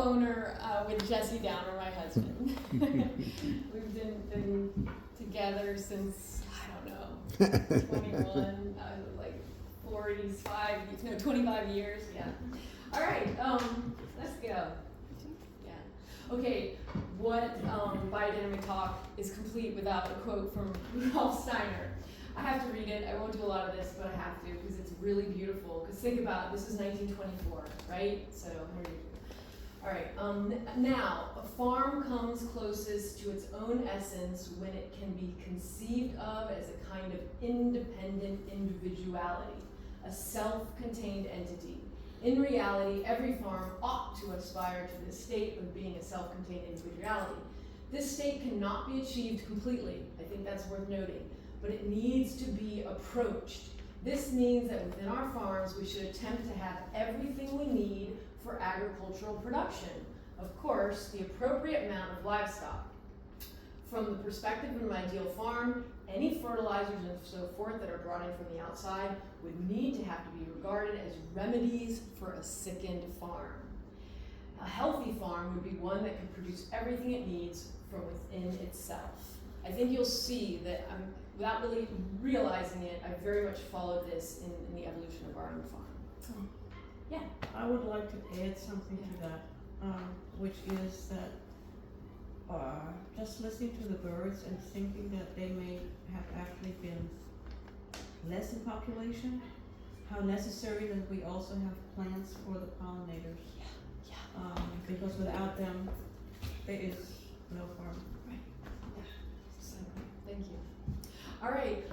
co-owner with Jesse Downer, my husband. We've been together since, I don't know, 21, like 25 years, yeah. All right, let's go. Yeah. Okay, what Biodynamic talk is complete without a quote from Rudolf Steiner. I have to read it. I won't do a lot of this, but I have to because it's really beautiful. Because think about it, this is 1924, right? So, all right. Now, a farm comes closest to its own essence when it can be conceived of as a kind of independent individuality, a self-contained entity. In reality, every farm ought to aspire to this state of being a self-contained individuality. This state cannot be achieved completely. I think that's worth noting. But it needs to be approached. This means that within our farms, we should attempt to have everything we need for agricultural production. Of course, the appropriate amount of livestock. From the perspective of an ideal farm, any fertilizers and so forth that are brought in from the outside would need to have to be regarded as remedies for a sickened farm. A healthy farm would be one that can produce everything it needs from within itself. I think you'll see that without really realizing it, I very much followed this in the evolution of our own farm. Yeah. I would like to add something to that, which is that just listening to the birds and thinking that they may have actually been less in population, how necessary that we also have plants for the pollinators. Yeah. Because without them, there is no farm. Right. Yeah. So, thank you. All right,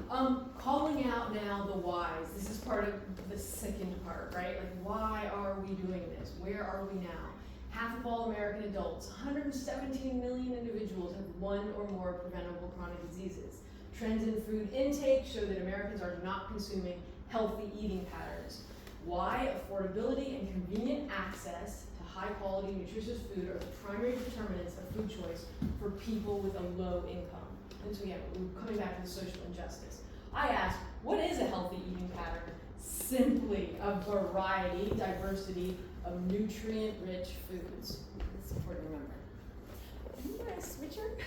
calling out now the whys. This is part of the second part, right? Like, why are we doing this? Where are we now? Half of all American adults, 117 million individuals have one or more preventable chronic diseases. Trends in food intake show that Americans are not consuming healthy eating patterns. Why? Affordability and convenient access to high-quality, nutritious food are the primary determinants of food choice for people with a low income. And so, yeah, we're coming back to the social injustice. I asked, what is a healthy eating pattern? Simply a variety, diversity of nutrient-rich foods. It's important to remember. Are you a switcher?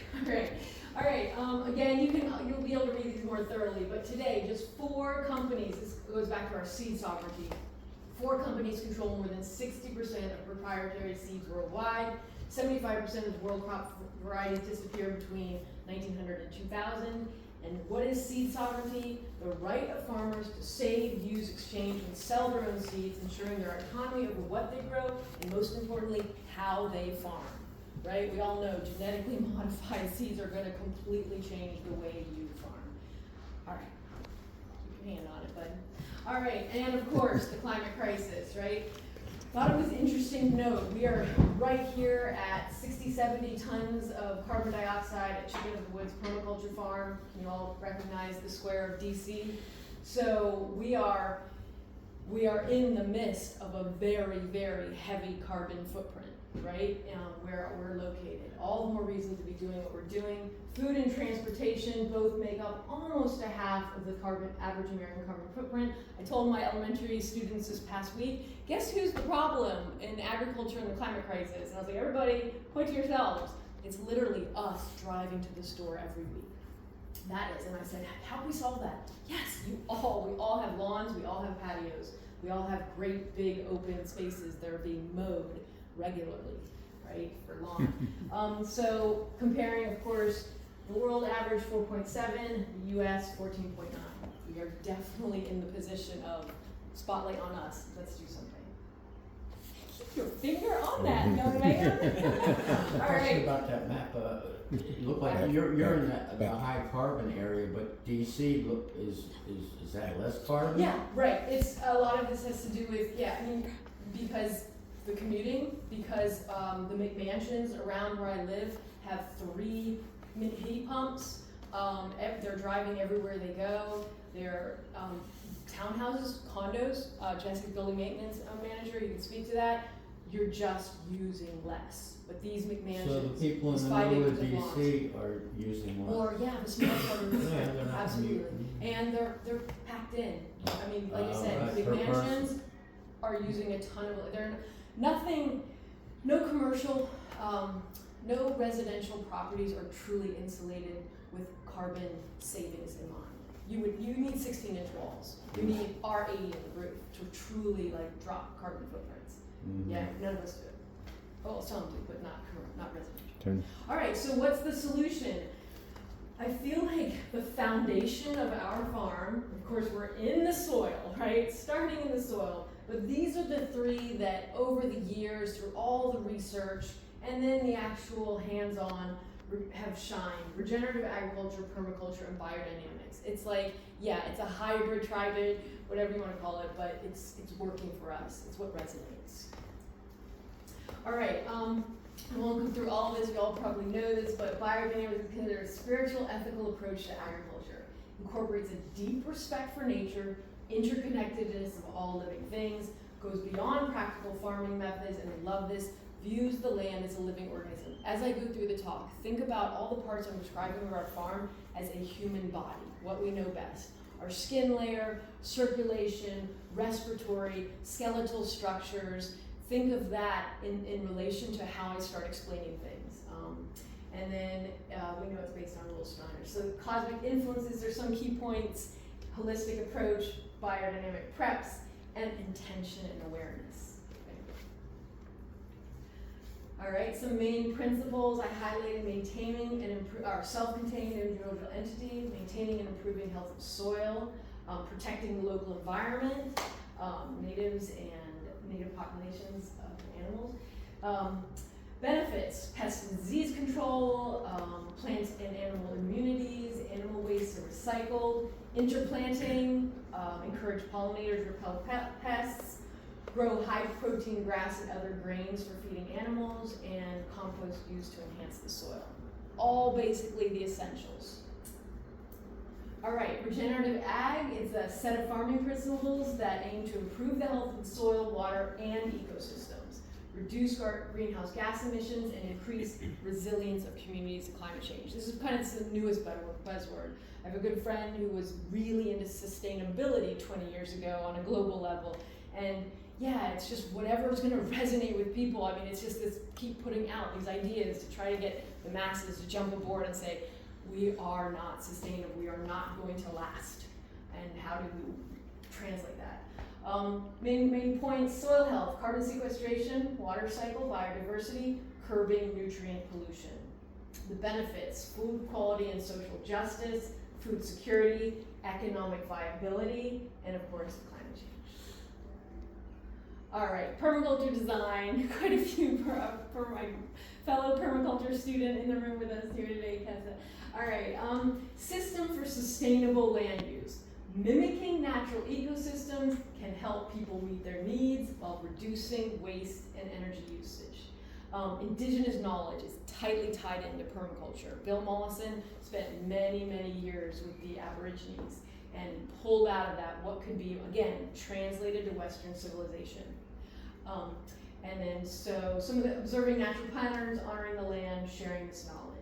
All right. Again, you'll be able to read these more thoroughly. But today, just 4 companies. This goes back to our seed sovereignty. 4 companies control more than 60% of proprietary seeds worldwide. 75% of world crop varieties disappeared between 1900 and 2000. And what is seed sovereignty? The right of farmers to save, use, exchange, and sell their own seeds, ensuring their autonomy over what they grow, and most importantly, how they farm. Right? We all know genetically modified seeds are going to completely change the way you farm. All right. Keep your hand on it, bud. All right. And of course, the climate crisis, right? Thought it was interesting to note, we are right here at 60-70 tons of carbon dioxide at Chicken of the Woods Permaculture Farm. You all recognize the square of DC. So we are in the midst of a very, very heavy carbon footprint, right? Where we're located. All the more reason to be doing what we're doing. Food and transportation both make up almost a half of the average American carbon footprint. I told my elementary students this past week, guess who's the problem in agriculture and the climate crisis? And I was like, everybody, point to yourselves. It's literally us driving to the store every week. That is, and I said, how can we solve that? Yes, we all have lawns, we all have patios, we all have great big open spaces that are being mowed regularly, right, for lawn. So comparing, of course, the world average 4.7, the US 14.9. We are definitely in the position of spotlight on us. Let's do something. Keep your finger on that, young man. All right. About that map, look like you're in the high carbon area, but DC is that less carbon? Yeah, right. It's a lot of this has to do with because the commuting, because the McMansions around where I live have 3 heat pumps. They're driving everywhere they go. They're townhouses, condos. Chesapeake building maintenance manager, you can speak to that. You're just using less. But these McMansions, so the people in the middle of DC are using less. Or the small farmers, Yeah, absolutely. And they're packed in. I mean, like I said, right. McMansions are using a ton of. They're nothing. No commercial commercial, no residential properties are truly insulated with carbon savings in mind. You need 16-inch walls. You need R80 in the roof to truly like drop carbon footprints. Yeah, none of us do it. Well, some do, but not residential. All right, so what's the solution? I feel like the foundation of our farm, of course, we're in the soil, right? Starting in the soil. But these are the three that over the years, through all the research, and then the actual hands-on have shined. Regenerative agriculture, permaculture, and biodynamics. It's like, yeah, it's a hybrid, tribid, whatever you want to call it, but it's working for us. It's what resonates. All right, I won't go through all of this, you all probably know this, but biodynamics is considered a spiritual, ethical approach to agriculture. Incorporates a deep respect for nature, interconnectedness of all living things, goes beyond practical farming methods, and I love this, views the land as a living organism. As I go through the talk, think about all the parts I'm describing of our farm as a human body, what we know best. Our skin layer, circulation, respiratory, skeletal structures. Think of that in relation to how I start explaining things. And then we know it's based on Will Steiner. So cosmic influences, there's some key points, holistic approach, biodynamic preps, and intention and awareness. Okay. All right, some main principles I highlighted: maintaining and our self-contained individual entity, maintaining and improving health of soil, protecting the local environment, natives and native populations of animals. Benefits: pest and disease control, plant and animal immunities, animal waste are recycled, interplanting, encourage pollinators, repel pests, grow high protein grass and other grains for feeding animals, and compost used to enhance the soil. All basically the essentials. All right, regenerative ag is a set of farming principles that aim to improve the health of the soil, water, and ecosystems, reduce greenhouse gas emissions, and increase resilience of communities to climate change. This is kind of the newest buzzword. I have a good friend who was really into sustainability 20 years ago on a global level, and yeah, it's just whatever is going to resonate with people. I mean, it's just this keep putting out these ideas to try to get the masses to jump aboard and say, we are not sustainable, we are not going to last. And how do we translate that? Main points: soil health, carbon sequestration, water cycle, biodiversity, curbing nutrient pollution. The benefits: food quality and social justice, food security, economic viability, and of course, climate change. All right, permaculture design, quite a few for my fellow permaculture student in the room with us here today, Kessa. All right, system for sustainable land use. Mimicking natural ecosystems can help people meet their needs while reducing waste and energy usage. Indigenous knowledge is tightly tied into permaculture. Bill Mollison spent many, many years with the Aborigines and pulled out of that what could be, again, translated to Western civilization. And then so some of the observing natural patterns, honoring the land, sharing this knowledge.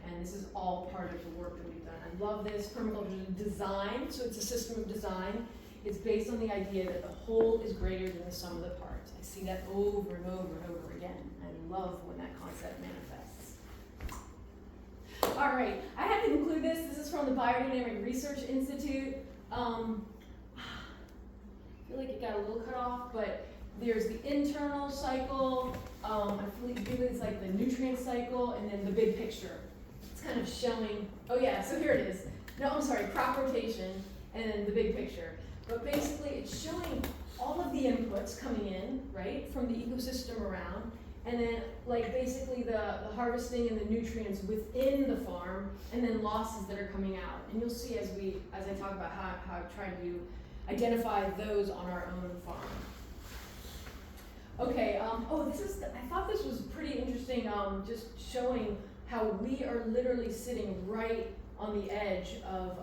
And this is all part of the work that we've done. I love this. Permaculture design, so it's a system of design. It's based on the idea that the whole is greater than the sum of the parts. I see that over and over and over again. I love when that concept manifests. All right, I had to include this. This is from the Biodynamic Research Institute. I feel like it got a little cut off, but there's the internal cycle. I feel it's like the nutrient cycle, and then the big picture. It's kind of showing, oh yeah, so here it is. No, I'm sorry, crop rotation, and then the big picture. But basically, it's showing all of the inputs coming in, right, from the ecosystem around, and then like basically the harvesting and the nutrients within the farm, and then losses that are coming out. And you'll see as I talk about how I try to identify those on our own farm. Okay, I thought this was pretty interesting, just showing how we are literally sitting right on the edge of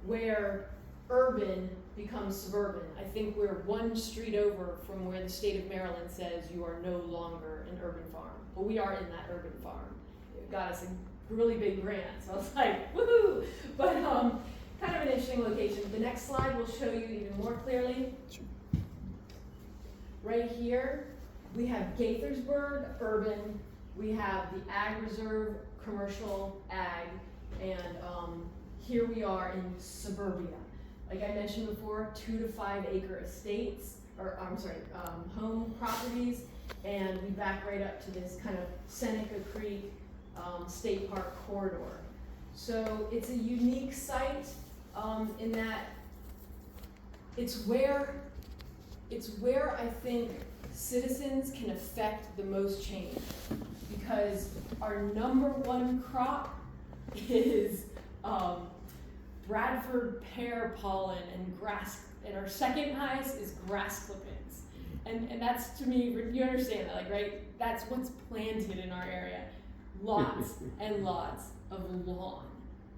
where urban becomes suburban. I think we're one street over from where the state of Maryland says you are no longer an urban farm. But we are in that urban farm. It got us a really big grant, so I was like, woohoo! But kind of an interesting location. The next slide will show you even more clearly. Right here, We have Gaithersburg, urban, we have the ag reserve, commercial ag, and here we are in suburbia. Like I mentioned before, 2 to 5 acre estates, or I'm sorry, home properties, and we back right up to this kind of Seneca Creek State Park corridor. So it's a unique site in that it's where I think citizens can affect the most change, because our number one crop is Bradford pear pollen and grass, and our second highest is grass clippings. And that's, to me, you understand that, like, right? That's what's planted in our area. Lots and lots of lawn.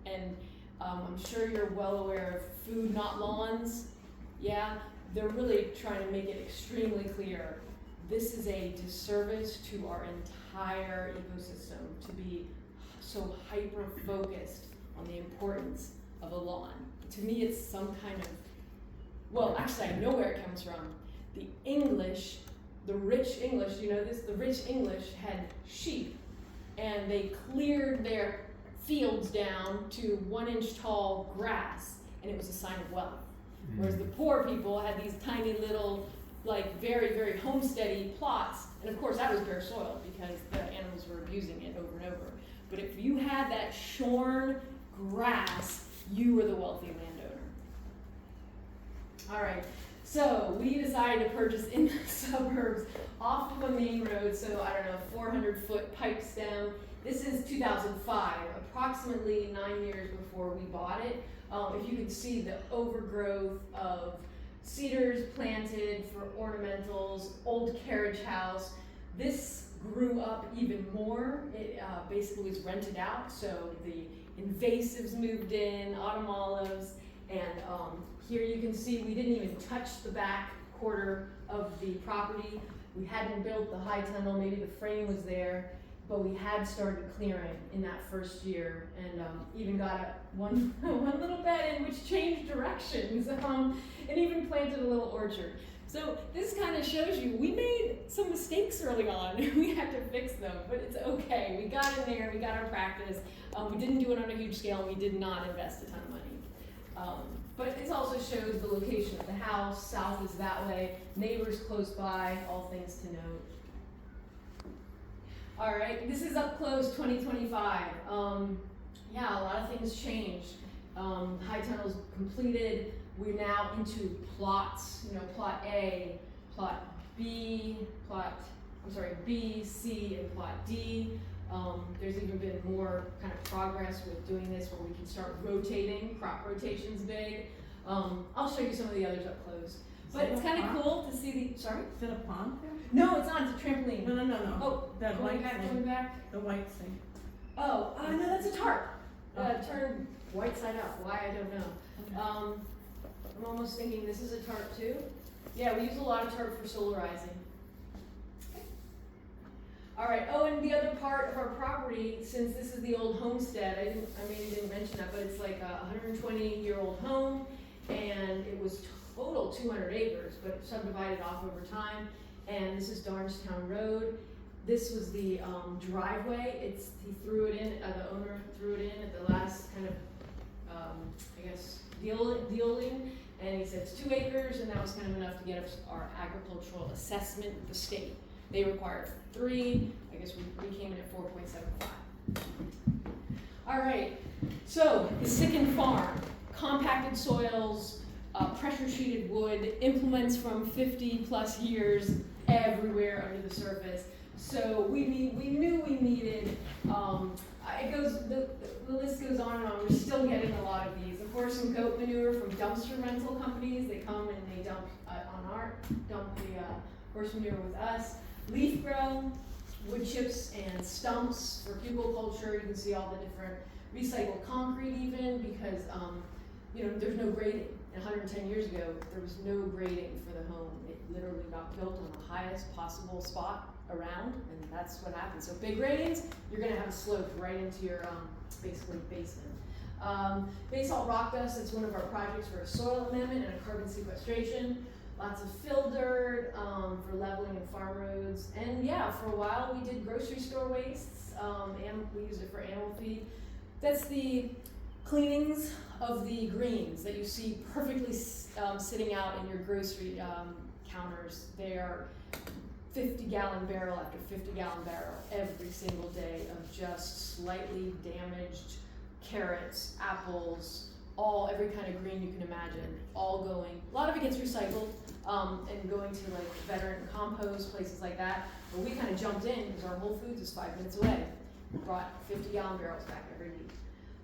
And I'm sure you're well aware of food, not lawns. Yeah, they're really trying to make it extremely clear. This is a disservice to our entire ecosystem to be so hyper-focused on the importance of a lawn. To me, it's some kind of, well, actually, I know where it comes from. The English, the rich English, you know this, the rich English had sheep, and they cleared their fields down to 1 inch tall grass, and it was a sign of wealth. Whereas the poor people had these tiny little, like, very, very homesteady plots, and of course that was bare soil because the animals were abusing it over and over. But if you had that shorn grass, you were the wealthy landowner. All right, so we decided to purchase in the suburbs off of a main road, so I don't know, 400-foot pipe stem. This is 2005, approximately 9 years before we bought it. If you can see the overgrowth of cedars planted for ornamentals, old carriage house. This grew up even more. It basically was rented out, so the invasives moved in, autumn olives, and here you can see we didn't even touch the back quarter of the property. We hadn't built the high tunnel, maybe the frame was there, but we had started clearing in that first year, and even got one little bed in which changed directions, and even planted a little orchard. So this kind of shows you, we made some mistakes early on. We had to fix them, but it's okay. We got in there, we got our practice. We didn't do it on a huge scale, and we did not invest a ton of money. But it also shows the location of the house. South is that way, neighbors close by, all things to note. All right, this is up close 2025. Yeah, a lot of things changed. High tunnel's completed. We're now into plots, you know, plot A, plot B, B, C, and plot D. There's even been more kind of progress with doing this where we can start rotating. Crop rotation's big. I'll show you some of the others up close. But it's kind of cool to see the, sorry? Is it a pond there? No, it's not, it's a trampoline. No. Oh, that going white back, thing. going back. The white thing. Oh, no, that's a tarp. Oh. Turn white side up, why, I don't know. Okay. I'm almost thinking this is a tarp too. Yeah, we use a lot of tarp for solarizing. Okay. All right, oh, and the other part of our property, since this is the old homestead, I maybe didn't mention that, but it's like a 120-year-old home, and it was total 200 acres, but subdivided off over time. And this is Darnestown Road. This was the driveway. He threw it in, the owner threw it in at the last kind of, I guess, dealing. And he said it's 2 acres, and that was kind of enough to get us our agricultural assessment with the state. They required 3. I guess we came in at 4.75. All right, so the Sicken Farm, compacted soils, pressure treated wood, implements from 50 plus years everywhere under the surface. So we knew we needed, the list goes on and on. We're still getting a lot of these. Of course, some goat manure from dumpster rental companies. They come and they dump the horse manure with us. Leaf grow, wood chips and stumps for hugelculture. You can see all the different recycled concrete even, because there's no grading. 110 years ago, there was no grading for the home. It literally got built on the highest possible spot around, and that's what happened. So big gradings, you're gonna have a slope right into your basically basement. Basalt rock dust, it's one of our projects for a soil amendment and a carbon sequestration. lots of fill dirt, for leveling and farm roads. And yeah, for a while we did grocery store wastes, and we used it for animal feed. That's the cleanings of the greens that you see perfectly sitting out in your grocery counters. They are 50-gallon barrel after 50-gallon barrel every single day of just slightly damaged carrots, apples, every kind of green you can imagine, all going. A lot of it gets recycled and going to like veteran compost, places like that. But we kind of jumped in because our Whole Foods is 5 minutes away. We brought 50-gallon barrels back every week.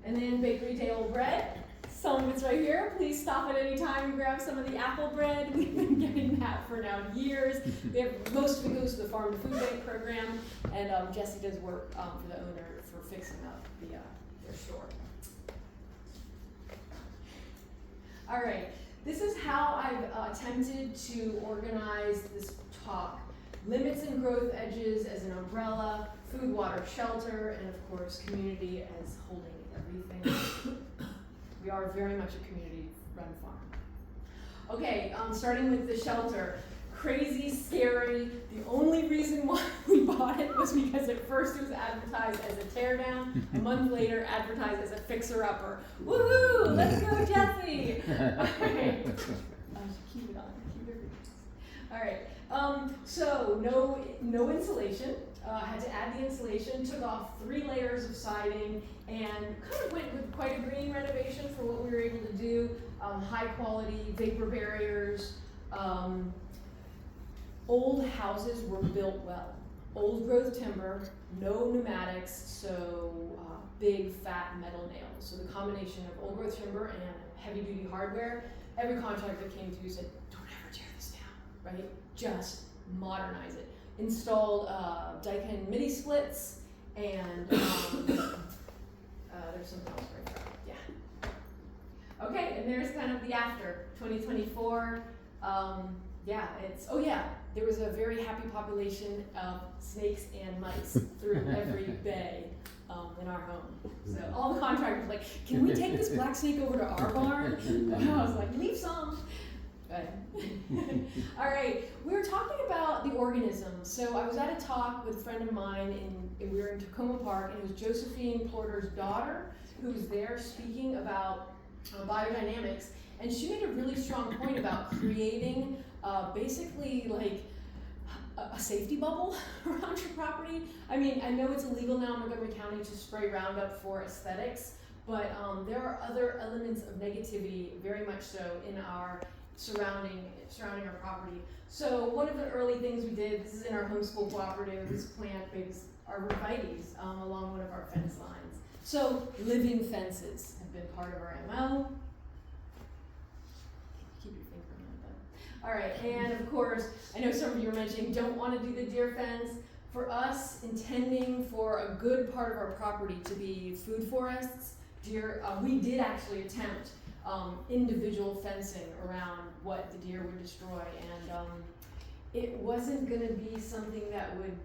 And then bakery day old bread. Some of it's right here. Please stop at any time and grab some of the apple bread. We've been getting that for now years. Most of it goes to the Farm to Food Bank program, and Jesse does work for the owner for fixing up their store. All right, this is how I've attempted to organize this talk. Limits and growth edges as an umbrella, food, water, shelter, and of course community as holding everything. We are very much a community-run farm. Okay, starting with the shelter. Crazy, scary. The only reason why we bought it was because at first it was advertised as a teardown, a month later advertised as a fixer-upper. Woohoo! Let's go, Jesse! All right. Keep it on. Keep it real. All right. So no insulation. Had to add the insulation. Took off 3 layers of siding and kind of went with quite a green renovation for what we were able to do. High quality vapor barriers. Old houses were built well. Old growth timber, no pneumatics, so big fat metal nails. So the combination of old growth timber and heavy duty hardware, every contractor that came through said, don't ever tear this down, right? Just modernize it. Installed Daikin mini splits and there's something else right there. Yeah. Okay, and there's kind of the after 2024. There was a very happy population of snakes and mice through every bay in our home. So all the contractors were like, can we take this black snake over to our barn? And I was like, leave some. All right, we were talking about the organisms. So I was at a talk with a friend of mine, and we were in Tacoma Park, and it was Josephine Porter's daughter who was there speaking about biodynamics, and she made a really strong point about creating basically like a safety bubble around your property. I mean, I know it's illegal now in Montgomery County to spray Roundup for aesthetics, but there are other elements of negativity, very much so, in our surrounding our property. So one of the early things we did, this is in our homeschool cooperative, is plant bigs arborvitaes along one of our fence lines. So living fences have been part of our MO. Keep your finger on that. All right, and of course, I know some of you were mentioning don't want to do the deer fence. For us, intending for a good part of our property to be food forests, we did actually attempt individual fencing around what the deer would destroy, and it wasn't going to be something that would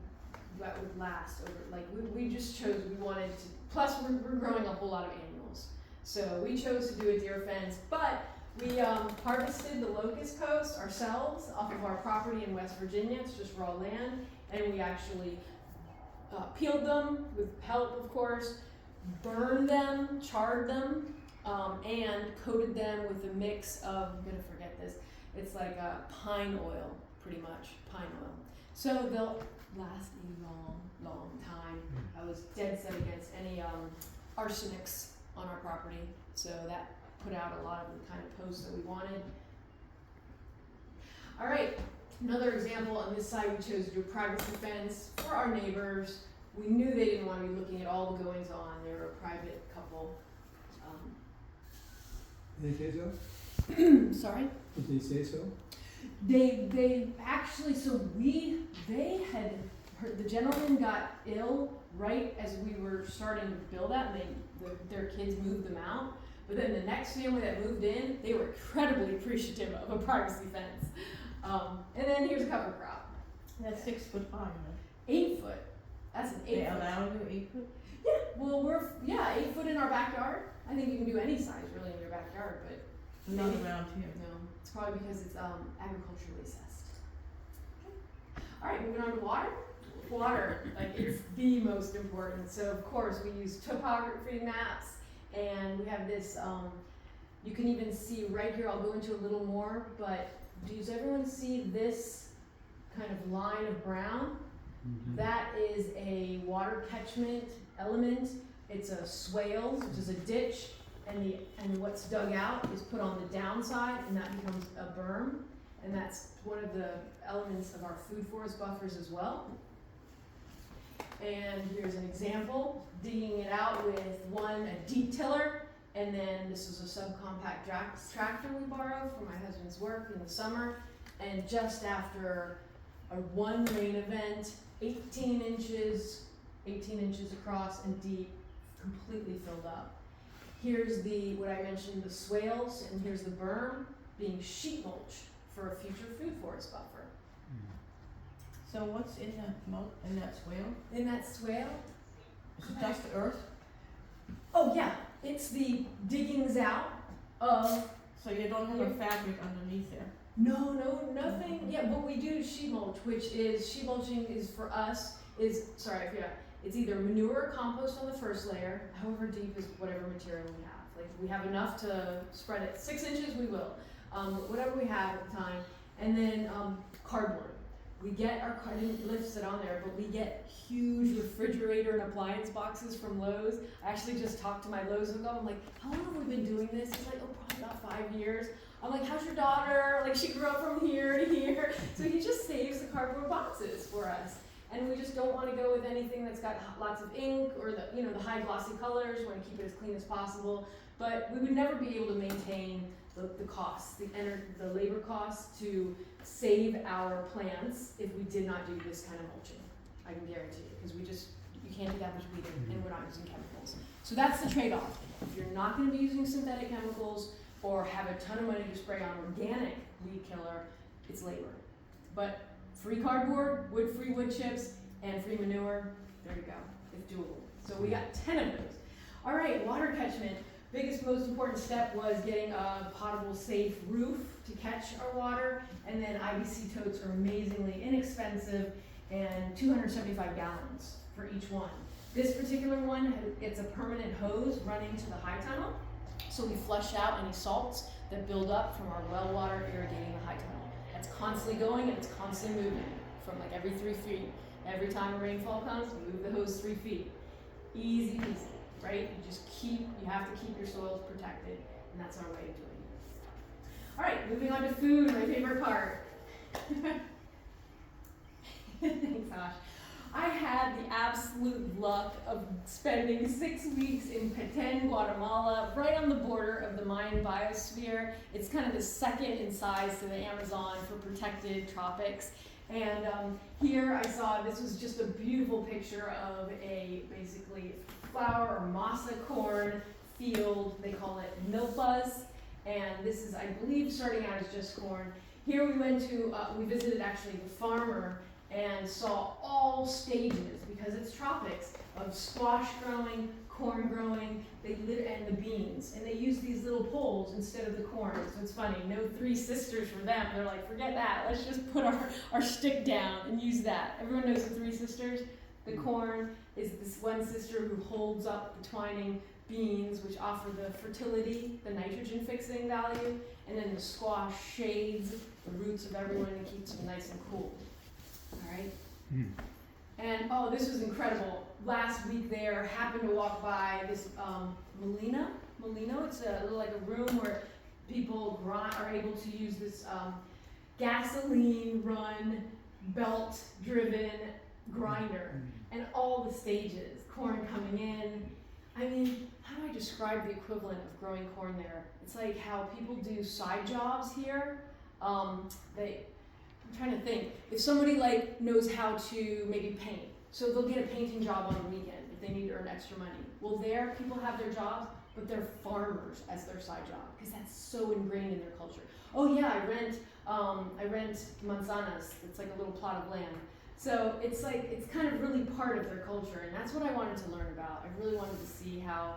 last over. Like we just chose, we wanted to. Plus, we're growing a whole lot of annuals, so we chose to do a deer fence. But we harvested the locust coast ourselves off of our property in West Virginia. It's just raw land, and we actually peeled them with help, of course, burned them, charred them. And coated them with a mix of, I'm gonna forget this, it's like pine oil, pretty much, pine oil. So they'll last a long, long time. I was dead set against any arsenics on our property, so that put out a lot of the kind of posts that we wanted. All right, another example on this side, we chose to do a privacy fence for our neighbors. We knew they didn't want to be looking at all the goings on. They were a private couple. Did they say so? Sorry? Did they say so? They actually, they had heard, the gentleman got ill right as we were starting to build that, and their kids moved them out. But then the next family that moved in, they were incredibly appreciative of a privacy fence. And then here's a cover crop. That's 6 foot high, right? 8 foot. That's an 8 They foot. allow you 8 foot? Yeah, well, 8 foot in our backyard. I think you can do any size really in your backyard, but Not Maybe? around here. No, it's probably because it's agriculturally assessed. All right, moving on to water. Water, like it's the most important. So of course we use topography maps, and we have this. You can even see right here. I'll go into a little more, but does everyone see this kind of line of brown? That is a water catchment element. It's a swales, which is a ditch, and what's dug out is put on the downside, and that becomes a berm, and that's one of the elements of our food forest buffers as well. And here's an example, digging it out with a deep tiller, and then this is a subcompact tractor we borrowed for my husband's work in the summer, and just after one rain event, 18 inches across and deep, completely filled up. Here's what I mentioned, the swales, and here's the berm being sheet mulch for a future food forest buffer. So what's in that swale? In that swale, Is it just earth? oh yeah, it's the diggings out of, So you don't have a fabric underneath there? no, nothing, yeah, what we do is sheet mulch, sheet mulching is for us, it's either manure or compost on the first layer, however deep is whatever material we have. Like, if we have enough to spread it 6 inches, we will, whatever we have at the time. And then cardboard. We get I didn't lift it on there, but we get huge refrigerator and appliance boxes from Lowe's. I actually just talked to my Lowe's ago. I'm like, how long have we been doing this? He's like, oh, probably about 5 years. I'm like, how's your daughter? Like, she grew up from here to here. So he just saves the cardboard boxes for us. And we just don't want to go with anything that's got lots of ink or the high glossy colors. We want to keep it as clean as possible. But we would never be able to maintain the costs, the labor costs to save our plants if we did not do this kind of mulching. I can guarantee you, because you can't do that much weeding, and we're not using chemicals. So that's the trade-off. If you're not going to be using synthetic chemicals or have a ton of money to spray on organic weed killer, it's labor. But free cardboard, wood-free wood chips, and free manure, there you go. It's doable. So we got 10 of those. All right, water catchment. Biggest, most important step was getting a potable, safe roof to catch our water, and then IBC totes are amazingly inexpensive, and 275 gallons for each one. This particular one, it's a permanent hose running to the high tunnel, so we flush out any salts that build up from our well water irrigating the high tunnel. That's constantly going, and it's constantly moving from like every 3 feet. Every time a rainfall comes, we move the hose 3 feet. Easy peasy. Right? You have to keep your soils protected, and that's our way of doing it. All right, moving on to food, my favorite part. Thanks, Josh. I had the absolute luck of spending 6 weeks in Petén, Guatemala, right on the border of the Mayan biosphere. It's kind of the second in size to the Amazon for protected tropics. And here I saw, this was just a beautiful picture of a basically flour or masa corn field. They call it milpas. And this is, I believe, starting out as just corn. Here we visited actually the farmer and saw all stages, because it's tropics, of squash growing, corn growing, and the beans. And they use these little poles instead of the corn. So it's funny, no 3 sisters for them. They're like, forget that, let's just put our stick down and use that. Everyone knows the 3 sisters. The corn is this one sister who holds up the twining beans, which offer the fertility, the nitrogen fixing value, and then the squash shades the roots of everyone and keeps them nice and cool. All right? And oh, this was incredible. Last week there, happened to walk by this Molino. It's like a room where people are able to use this gasoline-run, belt-driven grinder, and all the stages, corn coming in. I mean, how do I describe the equivalent of growing corn there? It's like how people do side jobs here. I'm trying to think. If somebody knows how to maybe paint, so they'll get a painting job on the weekend if they need to earn extra money. Well, there people have their jobs, but they're farmers as their side job, because that's so ingrained in their culture. Oh yeah, I rent manzanas. It's like a little plot of land. So it's kind of really part of their culture, and that's what I wanted to learn about. I really wanted to see how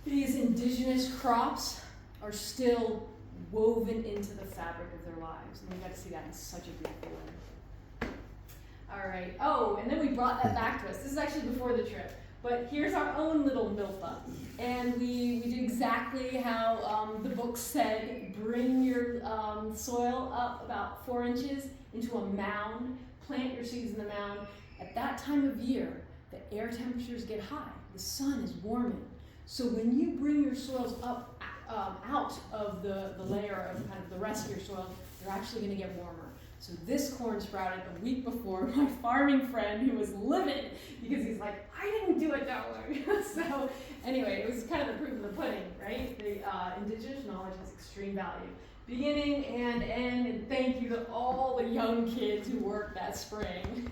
these indigenous crops are still woven into the fabric of their lives. And we got to see that in such a beautiful way. All right. Oh, and then we brought that back to us. This is actually before the trip. But here's our own little milpa. And we did exactly how the book said. Bring your soil up about 4 inches into a mound. Plant your seeds in the mound. At that time of year, the air temperatures get high. The sun is warming. So when you bring your soils up out of the layer of kind of the rest of your soil, you're actually going to get warmer. So this corn sprouted a week before. My farming friend, who was livid because he's like, I didn't do it that way. So anyway, it was kind of the proof of the pudding, right? The indigenous knowledge has extreme value. Beginning and end, and thank you to all the young kids who worked that spring.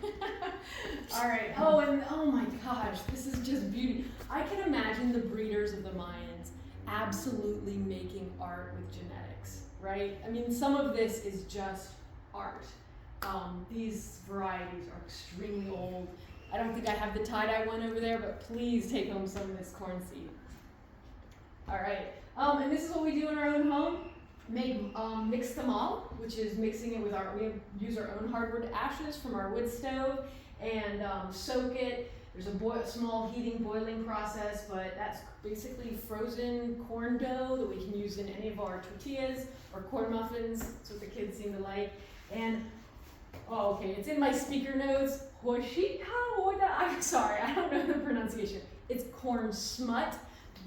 All right, oh my gosh, this is just beauty. I can imagine the breeders of the Mayans absolutely making art with genetics, right? I mean, some of this is just art. These varieties are extremely old. I don't think I have the tie-dye one over there, but please take home some of this corn seed. All right, and this is what we do in our own home. Make mixed tamal, which is mixing it with we use our own hardwood ashes from our wood stove and soak it. There's a small heating, boiling process, but that's basically frozen corn dough that we can use in any of our tortillas or corn muffins. That's what the kids seem to like. And, it's in my speaker notes. I'm sorry, I don't know the pronunciation. It's corn smut.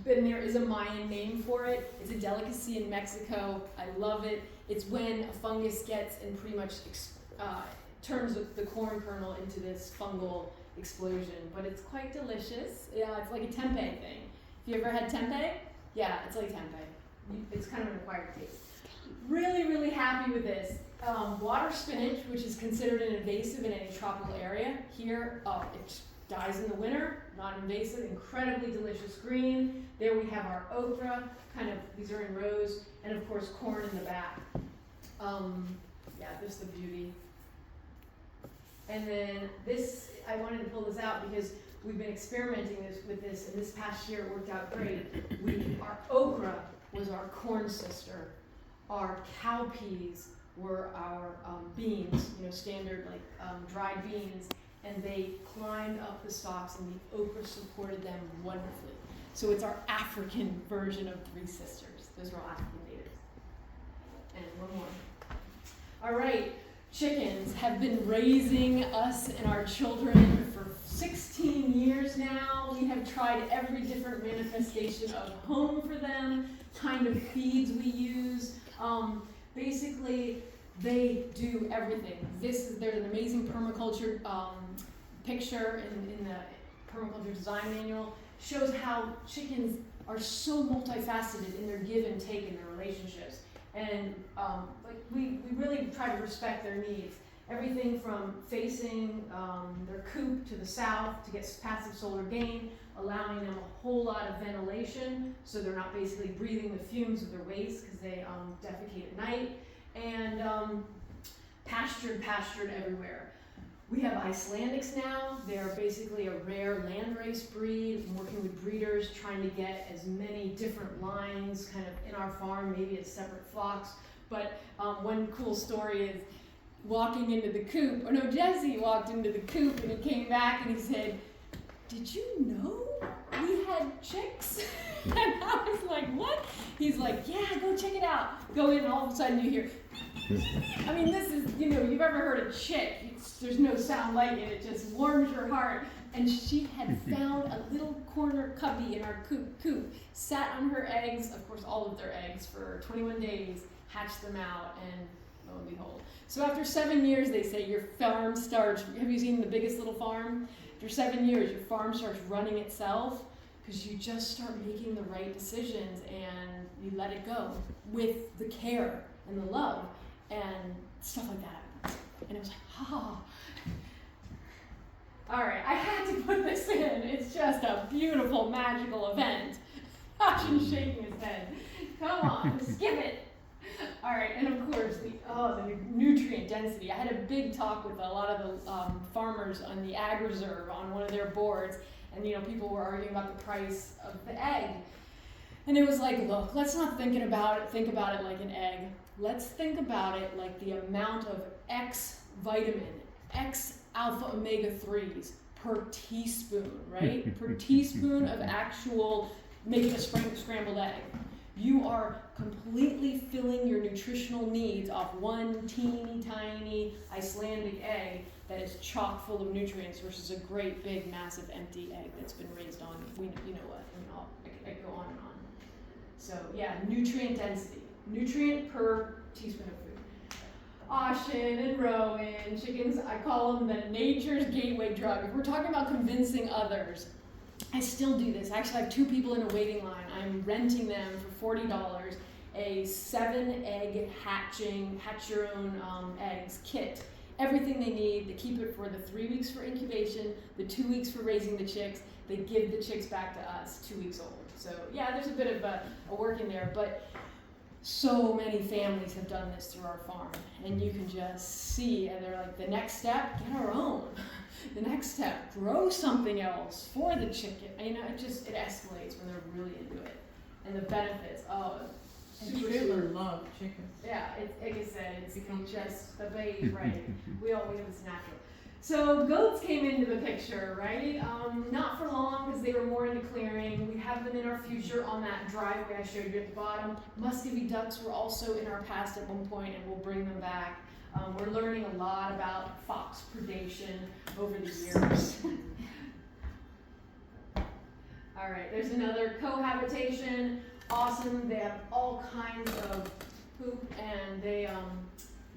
And there is a Mayan name for it. It's a delicacy in Mexico. I love it. It's when a fungus gets and pretty much turns the corn kernel into this fungal explosion. But it's quite delicious. Yeah, it's like a tempeh thing. If you ever had tempeh? Yeah, it's like tempeh. It's kind of an acquired taste. Really, really happy with this. Water spinach, which is considered an invasive in any tropical area. Here, it dies in the winter, not invasive, incredibly delicious green. There we have our okra, these are in rows, and of course corn in the back. This is the beauty. And then this, I wanted to pull this out because we've been experimenting with this, and this past year it worked out great. Our okra was our corn sister. Our cowpeas were our beans, standard dried beans. And they climbed up the stalks, and the okra supported them wonderfully. So it's our African version of Three Sisters. Those are all African natives. And one more. All right, chickens have been raising us and our children for 16 years now. We have tried every different manifestation of home for them, kind of feeds we use. Basically, they do everything. There's an amazing permaculture picture in the permaculture design manual. Shows how chickens are so multifaceted in their give and take in their relationships. And we really try to respect their needs. Everything from facing their coop to the south to get passive solar gain, allowing them a whole lot of ventilation so they're not basically breathing the fumes of their waste because they defecate at night. And pastured everywhere. We have Icelandics now. They're basically a rare landrace breed. I'm working with breeders trying to get as many different lines kind of in our farm, maybe as separate flocks. But one cool story is walking into the coop, Jesse walked into the coop and he came back and he said, "Did you know we had chicks?" And I was like, "What?" He's like, "Yeah, go check it out." Go in and all of a sudden you hear, I mean, this is, you've ever heard a chick, there's no sound like it, it just warms your heart. And she had found a little corner cubby in our coop, sat on her eggs, of course all of their eggs, for 21 days, hatched them out, and lo and behold. So after 7 years, they say your farm starts, have you seen The Biggest Little Farm? After 7 years, your farm starts running itself, because you just start making the right decisions and you let it go with the care and the love and stuff like that. And it was like, All right, I had to put this in. It's just a beautiful, magical event. Hutchin's shaking his head. Come on, skip it. All right, and of course, the nutrient density. I had a big talk with a lot of the farmers on the Ag Reserve on one of their boards, and people were arguing about the price of the egg. And it was like, look, let's not think about it like an egg. Let's think about it like the amount of X vitamin, X alpha omega 3s per teaspoon, right? Per teaspoon of actual making a scrambled egg. You are completely filling your nutritional needs off one teeny tiny Icelandic egg that is chock full of nutrients versus a great big massive empty egg that's been raised on, you know what, I could go on and on. So yeah, nutrient density, nutrient per teaspoon of food. Ashen and Rowan, chickens, I call them the nature's gateway drug. If we're talking about convincing others, I still do this. Actually, I have 2 people in a waiting line. I'm renting them for $40 a 7-egg hatch your own eggs kit. Everything they need. They keep it for the 3 weeks for incubation, the 2 weeks for raising the chicks. They give the chicks back to us 2 weeks old. So yeah, there's a bit of a work in there, but so many families have done this through our farm, and you can just see, and they're like, the next step, get our own. The next step, grow something else for the chicken. You know, it escalates when they're really into it. And the benefits, And super, children super. love chickens. Yeah, like I said, it's just the babe, right? we have this natural. So goats came into the picture, right? Not for long because they were more into clearing. We have them in our future on that driveway I showed you at the bottom. Muscovy ducks were also in our past at one point, and we'll bring them back. We're learning a lot about fox predation over the years. All right, there's another cohabitation. Awesome. They have all kinds of poop, and they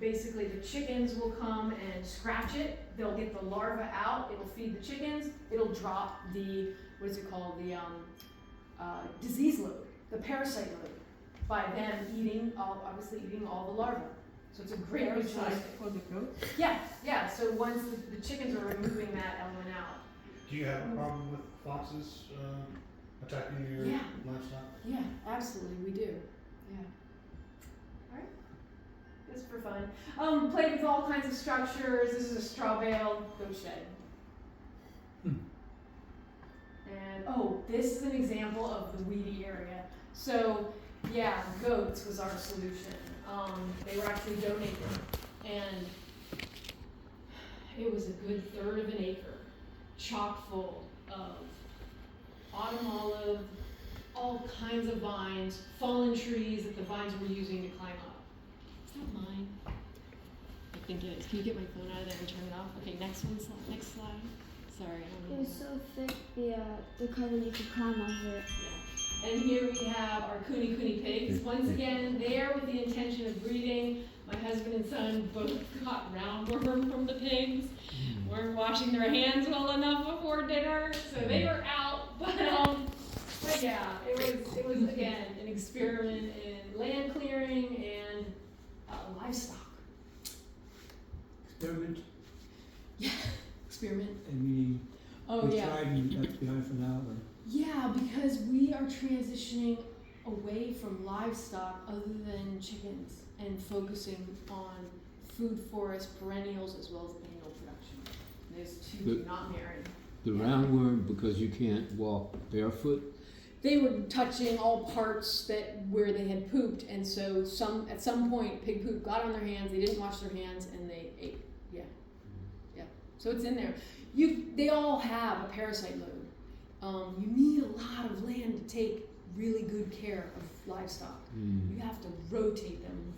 basically the chickens will come and scratch it. They'll get the larva out. It'll feed the chickens. It'll drop the disease load, the parasite load, by them obviously eating all the larvae. So it's a great Parasite choice. for the goats. Yeah. So once the chickens are removing that element out. Do you have a problem with foxes attacking your Yeah. livestock? Yeah, absolutely, we do. Yeah. All right. Just for fun. Played with all kinds of structures. This is a straw bale goat shed. And this is an example of the weedy area. So yeah, goats was our solution. They were actually donated, and it was a good 1/3 of an acre, chock full of autumn olive, all kinds of vines, fallen trees that the vines were using to climb up. Is that mine? I think it is. Can you get my phone out of there and turn it off? Okay, next slide. Sorry. It was so thick, the cover you could climb over it. Yeah. And here we have our kuni pigs. Once again, there with the intention of breeding. My husband and son both got roundworm from the pigs. Weren't washing their hands well enough before dinner, so they were out. But yeah, it was again an experiment in land clearing and livestock. Experiment, Yeah, experiment. and meaning Oh we yeah. tried and that's behind for now, or Yeah, because we are transitioning away from livestock other than chickens and focusing on food forest perennials as well as annual production. Those two do not marry. The roundworm, because you can't walk barefoot. They were touching all parts where they had pooped, and so at some point pig poop got on their hands. They didn't wash their hands, and they ate. Yeah. So it's in there. They all have a parasite load. You need a lot of land to take really good care of livestock. You have to rotate them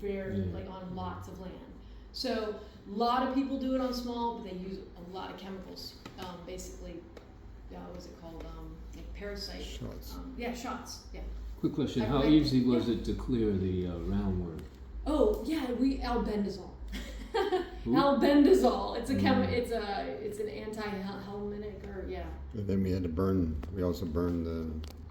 on lots of land. So a lot of people do it on small, but they use a lot of chemicals. Basically, what was it called? Like parasite. Shots. Shots. Yeah. Quick question: I how read- easy was yeah. it to clear the roundworm? Oh yeah, albendazole. Who? Albendazole. It's it's an anti-helminic or yeah. And then we had to burn. We also burned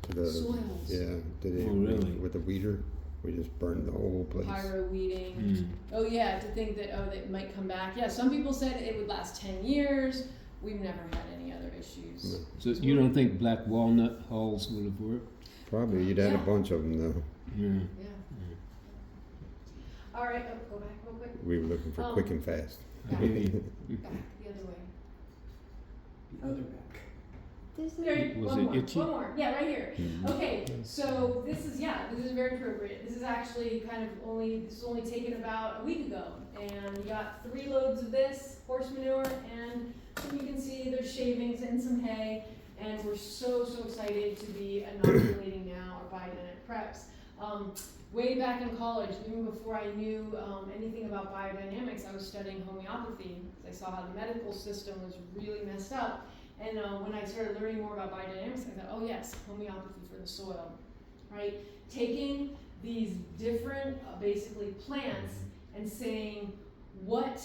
the Soils. Yeah, Oh, really? with the weeder. We just burned the whole place. Pyro weeding. Oh yeah, to think that they might come back. Yeah, some people said it would last 10 years. We've never had any other issues. No. So you don't think black walnut hulls would have worked? Probably you'd had a Yeah. bunch of them though. Yeah. Yeah. All right, go back real quick. We were looking for quick and fast. Back, back the other way. the other back. This There, is Was one it more, itchy? one more, yeah, right here. Okay, so this is very appropriate. This is actually this was only taken about a week ago. And we got 3 loads of this, horse manure, and you can see there's shavings and some hay. And we're so excited to be inoculating now our biodynamic preps. Way back in college, even before I knew anything about biodynamics, I was studying homeopathy. I saw how the medical system was really messed up. And when I started learning more about biodynamics, I thought, oh yes, homeopathy for the soil, right? Taking these different, basically plants and saying, what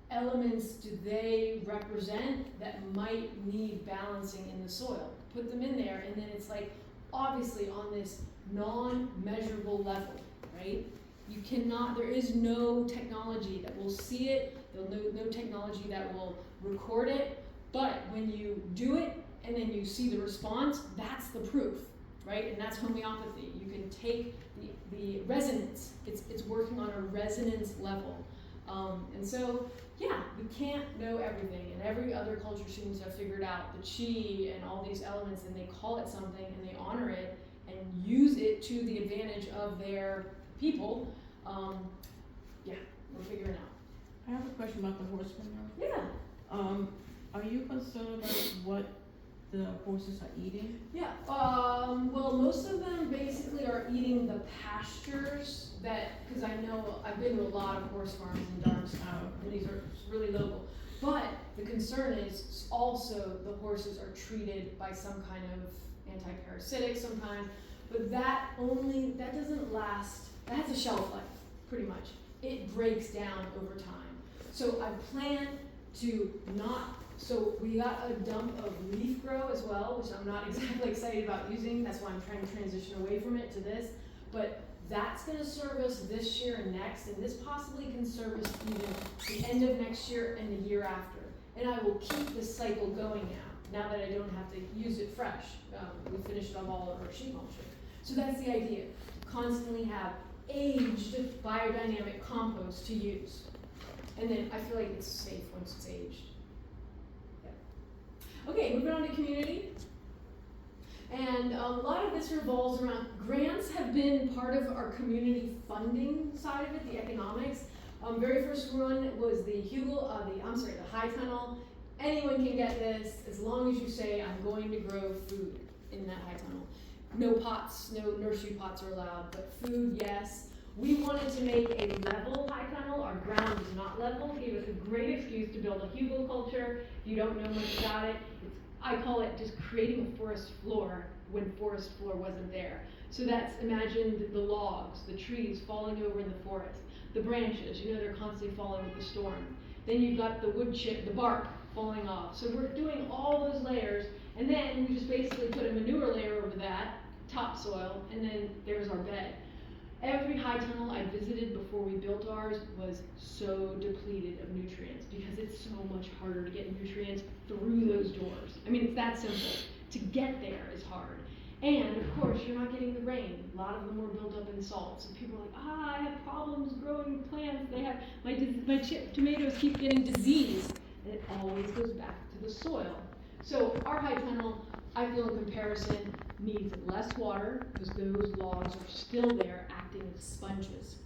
elements do they represent that might need balancing in the soil? Put them in there, and then it's like, obviously on this non-measurable level, right? You cannot, there is no technology that will see it, no technology that will record it, but when you do it and then you see the response, that's the proof, right? And that's homeopathy. You can take the resonance, it's working on a resonance level. And so, yeah, we can't know everything, and every other culture seems to have figured out the chi and all these elements, and they call it something and they honor it and use it to the advantage of their people. Yeah, we're figuring out. I have a question about the horse manure. Yeah. Are you concerned about what the horses are eating? Yeah, well, most of them basically are eating the pastures because I know I've been to a lot of horse farms in Darmstadt, and these are really local. But the concern is also the horses are treated by some kind of anti-parasitic sometimes, but that doesn't last, that has a shelf life, pretty much. It breaks down over time. So I plan to so we got a dump of leaf grow as well, which I'm not exactly excited about using. That's why I'm trying to transition away from it to this. But that's going to serve us this year and next, and this possibly can serve us even the end of next year and the year after. And I will keep this cycle going now that I don't have to use it fresh. We finished up all of our sheep mulching. So that's the idea, to constantly have aged biodynamic compost to use. And then I feel like it's safe once it's aged. Okay, moving on to community. And a lot of this revolves around grants have been part of our community funding side of it, the economics. Very first one was the high tunnel. Anyone can get this as long as you say, I'm going to grow food in that high tunnel. No pots, no nursery pots are allowed, but food, yes. We wanted to make a level high tunnel. Our ground is not level. It gave us a great excuse to build a hugelkultur. If you don't know much about it, I call it just creating a forest floor when forest floor wasn't there. So that's, imagine the logs, the trees falling over in the forest, the branches, they're constantly falling with the storm. Then you've got the wood chip, the bark falling off. So we're doing all those layers, and then we just basically put a manure layer over that, topsoil, and then there's our bed. Every high tunnel I visited before we built ours was so depleted of nutrients because it's so much harder to get nutrients through those doors. I mean, it's that simple. To get there is hard. And of course, you're not getting the rain. A lot of them were built up in salt. So people are like, I have problems growing plants. My tomatoes keep getting disease. And it always goes back to the soil. So our high tunnel, I feel in comparison, needs less water because those logs are still there acting as sponges.